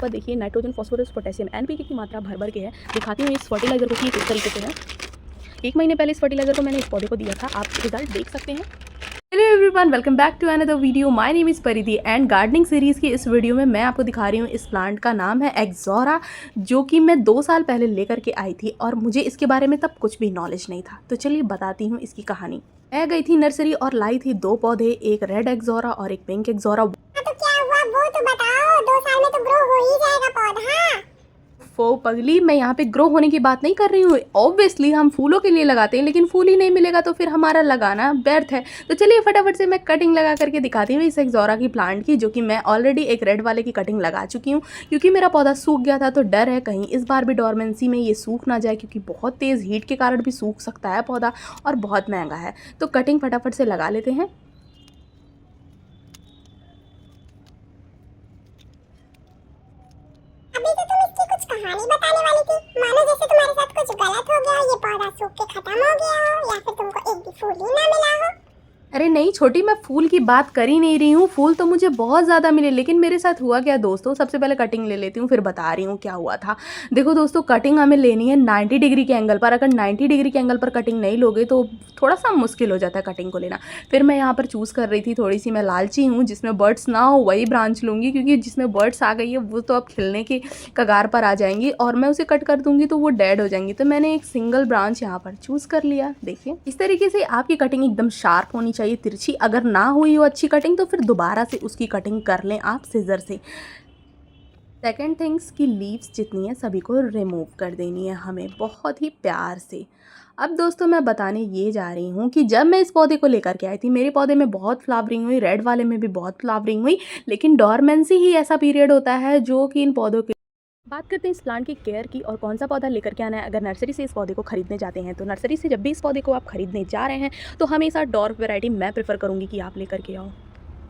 पर देखिए nitrogen, phosphorus, potassium, NPK की मात्रा भर भर के है। दिखाती हूँ इस फर्टिलाइज़र को कि किस तरीके से है। 1 महीने पहले इस फर्टिलाइज़र को मैंने इस पौधे को दिया था, आप रिजल्ट देख सकते हैं। Hello everyone, welcome back to another video. My name is Paridhi and gardening series की इस वीडियो में मैं आपको दिखा रही हूँ इस प्लांट का नाम है एक्सोरा, जो कि मैं 2 साल पहले लेकर के आई थी और मुझे इसके बारे में तब कुछ भी नॉलेज नहीं था। तो चलिए बताती हूँ इसकी कहानी। मैं गई थी नर्सरी और लाई थी 2 पौधे, एक रेड एक्सोरा और एक पिंक एक्सोरा। तो क्या हुआ वो तो बताओ, 2 साल में तो ग्रो हो ही जाएगा पौधा। वो पगली, मैं यहाँ पे ग्रो होने की बात नहीं कर रही हूँ। ऑब्वियसली हम फूलों के लिए लगाते हैं, लेकिन फूल ही नहीं मिलेगा तो फिर हमारा लगाना व्यर्थ है। तो चलिए फटाफट से मैं कटिंग लगा करके दिखाती हूँ इस एक्सोरा की प्लांट की, जो कि मैं ऑलरेडी एक रेड वाले की कटिंग लगा चुकी हूँ। क्योंकि मेरा पौधा सूख गया था तो डर है कहीं इस बार भी डोरमेंसी में ये सूख ना जाए, क्योंकि बहुत तेज़ हीट के कारण भी सूख सकता है पौधा और बहुत महंगा है। तो कटिंग फटाफट से लगा लेते हैं। अभी तो तुम इसकी कुछ कहानी बताने वाली थी, मानो जैसे तुम्हारे साथ कुछ गलत हो गया, ये पौधा सूख के खत्म हो गया हो या फिर तुमको एक भी फूल ही ना मिला हो। अरे नहीं छोटी, मैं फूल की बात कर ही नहीं रही हूँ। फूल तो मुझे बहुत ज़्यादा मिले, लेकिन मेरे साथ हुआ क्या दोस्तों, सबसे पहले कटिंग ले लेती हूँ फिर बता रही हूँ क्या हुआ था। देखो दोस्तों, कटिंग हमें लेनी है 90 डिग्री के एंगल पर। अगर 90 डिग्री के एंगल पर कटिंग नहीं लोगे तो थोड़ा सा मुश्किल हो जाता है कटिंग को लेना। फिर मैं यहाँ पर चूज़ कर रही थी, थोड़ी सी मैं लालची हूँ, जिसमें बर्ड्स ना हो वही ब्रांच लूँगी, क्योंकि जिसमें बर्ड्स आ गई है वो तो अब खिलने की कगार पर आ जाएंगी और मैं उसे कट कर दूँगी तो वो डेड हो जाएंगी। तो मैंने एक सिंगल ब्रांच यहाँ पर चूज़ कर लिया। देखिए इस तरीके से आपकी कटिंग एकदम शार्प होनी चाहिए, तिरछी। अगर ना हुई हो अच्छी कटिंग तो फिर दोबारा से उसकी कटिंग कर लें आप सीजर से। सेकेंड थिंग्स की लीव्स जितनी है सभी को रिमूव कर देनी है हमें बहुत ही प्यार से। अब दोस्तों मैं बताने ये जा रही हूँ कि जब मैं इस पौधे को लेकर के आई थी, मेरे पौधे में बहुत फ्लावरिंग हुई, रेड वाले में भी बहुत फ्लावरिंग हुई, लेकिन डोरमेंसी ही ऐसा पीरियड होता है जो कि इन पौधों के। बात करते हैं इस प्लांट की केयर की और कौन सा पौधा लेकर के आना है। अगर नर्सरी से इस पौधे को खरीदने जाते हैं तो नर्सरी से जब भी इस पौधे को आप खरीदने जा रहे हैं तो हमेशा डॉर्फ वैरायटी मैं प्रेफर करूँगी कि आप लेकर के आओ,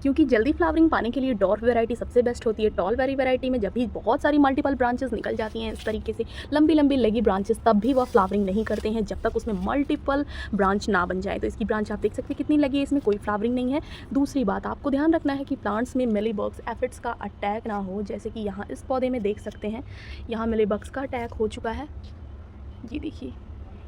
क्योंकि जल्दी फ्लावरिंग पाने के लिए डॉर्फ वैरायटी सबसे बेस्ट होती है। टॉल वैरायटी में जब भी बहुत सारी मल्टीपल ब्रांचेस निकल जाती हैं इस तरीके से लंबी लंबी लेगी ब्रांचेस, तब भी वह फ्लावरिंग नहीं करते हैं जब तक उसमें मल्टीपल ब्रांच ना बन जाए। तो इसकी ब्रांच आप देख सकते हैं कितनी लगी है, इसमें कोई फ्लावरिंग नहीं है। दूसरी बात आपको ध्यान रखना है कि प्लांट्स में मिलीबग्स एफिड्स का अटैक ना हो, जैसे कि यहाँ इस पौधे में देख सकते हैं, यहाँ मिलीबग्स का अटैक हो चुका है। ये देखिए,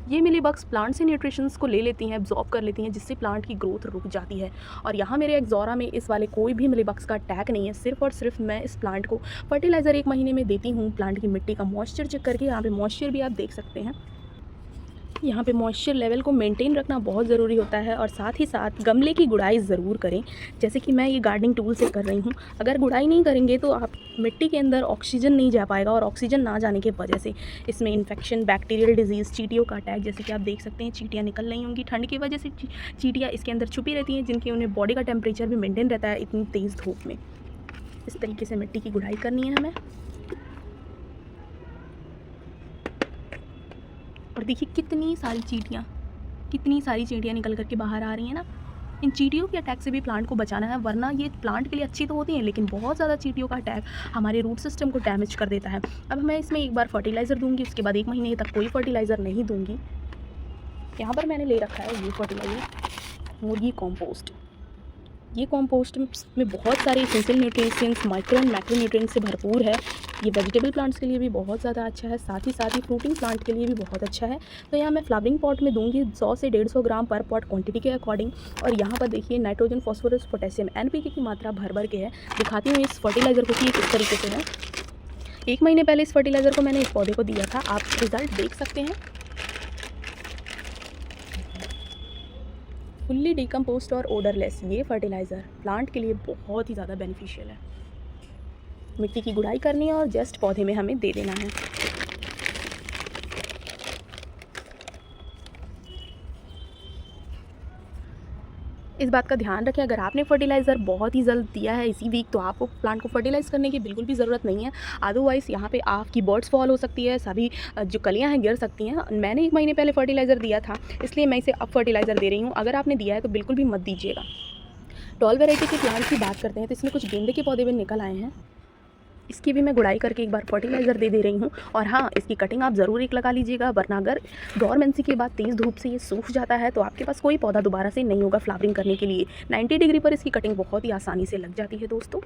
ये मिलीबग्स प्लांट से न्यूट्रिशंस को ले लेती हैं, एब्जॉर्ब कर लेती हैं, जिससे प्लांट की ग्रोथ रुक जाती है। और यहाँ मेरे एक्सोरा में इस वाले कोई भी मिलीबग्स का अटैक नहीं है। सिर्फ और सिर्फ मैं इस प्लांट को फर्टिलाइज़र 1 महीने में देती हूँ। प्लांट की मिट्टी का मॉइस्चर चेक करके, यहाँ पे मॉइस्चर भी आप देख सकते हैं, यहाँ पे मॉइस्चर लेवल को मेंटेन रखना बहुत ज़रूरी होता है। और साथ ही साथ गमले की गुड़ाई ज़रूर करें, जैसे कि मैं ये गार्डनिंग टूल से कर रही हूँ। अगर गुड़ाई नहीं करेंगे तो आप मिट्टी के अंदर ऑक्सीजन नहीं जा पाएगा, और ऑक्सीजन ना जाने की वजह से इसमें इन्फेक्शन, बैक्टीरियल डिजीज़, चींटियों का अटैक, जैसे कि आप देख सकते हैं चींटियाँ निकल रही होंगी। ठंड की वजह से चींटियाँ इसके अंदर छुपी रहती हैं, जिनकी उन्हें बॉडी का टेम्परेचर भी मेनटेन रहता है इतनी तेज़ धूप में। इस तरीके से मिट्टी की गुड़ाई करनी है हमें। और देखिए कितनी सारी चींटियाँ निकल करके बाहर आ रही हैं ना। इन चींटियों के अटैक से भी प्लांट को बचाना है, वरना ये प्लांट के लिए अच्छी तो होती हैं, लेकिन बहुत ज़्यादा चींटियों का अटैक हमारे रूट सिस्टम को डैमेज कर देता है। अब मैं इसमें एक बार फर्टिलाइज़र दूंगी, उसके बाद 1 महीने तक कोई फर्टिलाइज़र नहीं दूंगी। यहाँ पर मैंने ले रखा है ये फर्टिलाइज़र, मुर्गी कॉम्पोस्ट। ये कॉम्पोस्ट में बहुत सारे essential nutrients, micro and macro nutrients से भरपूर है। ये वेजिटेबल प्लांट्स के लिए भी बहुत ज़्यादा अच्छा है, साथ ही फ्रूटिंग प्लांट के लिए भी बहुत अच्छा है। तो यहाँ मैं फ्लावरिंग पॉट में दूंगी 100 से 150 ग्राम पर पॉट क्वांटिटी के अकॉर्डिंग। और यहाँ पर देखिए नाइट्रोजन, फास्फोरस, पोटेशियम, एनपीके की मात्रा भर भर के है। दिखाती हूँ इस फर्टिलाइज़र को कि किस तरीके से है। 1 महीने पहले इस फर्टिलाइज़र को मैंने इस पौधे को दिया था, आप रिज़ल्ट देख सकते हैं। फुल्ली डिकम्पोस्ट और ओडरलेस ये फर्टिलाइज़र प्लांट के लिए बहुत ही ज़्यादा बेनिफिशियल है। मिट्टी की गुड़ाई करनी है और जस्ट पौधे में हमें दे देना है। इस बात का ध्यान रखें, अगर आपने फर्टिलाइज़र बहुत ही जल्द दिया है इसी वीक, तो आपको प्लांट को फर्टिलाइज़ करने की बिल्कुल भी ज़रूरत नहीं है। अदरवाइज़ यहाँ पे आपकी बर्ड्स फॉल हो सकती है, सभी जो कलियाँ हैं गिर सकती हैं। मैंने 1 महीने पहले फर्टिलाइज़र दिया था, इसलिए मैं इसे अब फर्टिलाइज़र दे रही हूँ। अगर आपने दिया है तो बिल्कुल भी मत दीजिएगा। टॉल वैरायटी के प्लांट की बात करते हैं तो इसमें कुछ गेंदे के पौधे भी निकल आए हैं। इसकी भी मैं गुड़ाई करके एक बार फर्टिलाइज़र दे रही हूँ। और हाँ, इसकी कटिंग आप ज़रूर एक लगा लीजिएगा, वरना अगर डोरमेंसी के बाद तेज़ धूप से ये सूख जाता है तो आपके पास कोई पौधा दोबारा से नहीं होगा फ्लावरिंग करने के लिए। 90 डिग्री पर इसकी कटिंग बहुत ही आसानी से लग जाती है दोस्तों।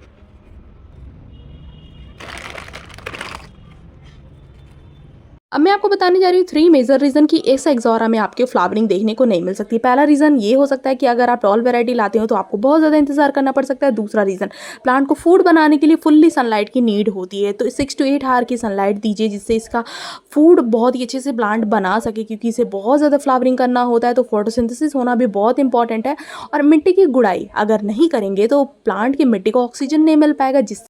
अब मैं आपको बताने जा रही हूँ 3 मेजर रीज़न कि इस एक्ज़ोरा में आपको फ्लावरिंग देखने को नहीं मिल सकती। पहला रीज़न ये हो सकता है कि अगर आप टॉल वैरायटी लाते हो तो आपको बहुत ज़्यादा इंतज़ार करना पड़ सकता है। दूसरा रीज़न, प्लांट को फूड बनाने के लिए फुल्ली सनलाइट की नीड होती है, तो 6 टू 8 आवर की सनलाइट दीजिए जिससे इसका फूड बहुत ही अच्छे से प्लांट बना सके, क्योंकि इसे बहुत ज़्यादा फ्लावरिंग करना होता है, तो फोटोसिंथेसिस होना भी बहुत इंपॉर्टेंट है। और मिट्टी की गुड़ाई अगर नहीं करेंगे तो प्लांट की मिट्टी को ऑक्सीजन नहीं मिल पाएगा, जिस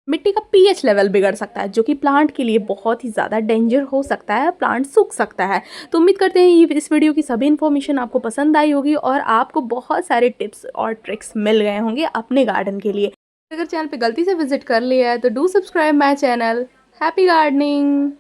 मिट्टी का पीएच लेवल बिगड़ सकता है, जो कि प्लांट के लिए बहुत ही ज़्यादा डेंजर हो सकता है, प्लांट सूख सकता है। तो उम्मीद करते हैं ये इस वीडियो की सभी इन्फॉर्मेशन आपको पसंद आई होगी और आपको बहुत सारे टिप्स और ट्रिक्स मिल गए होंगे अपने गार्डन के लिए। अगर चैनल पे गलती से विजिट कर लिया है तो do subscribe my channel. Happy gardening.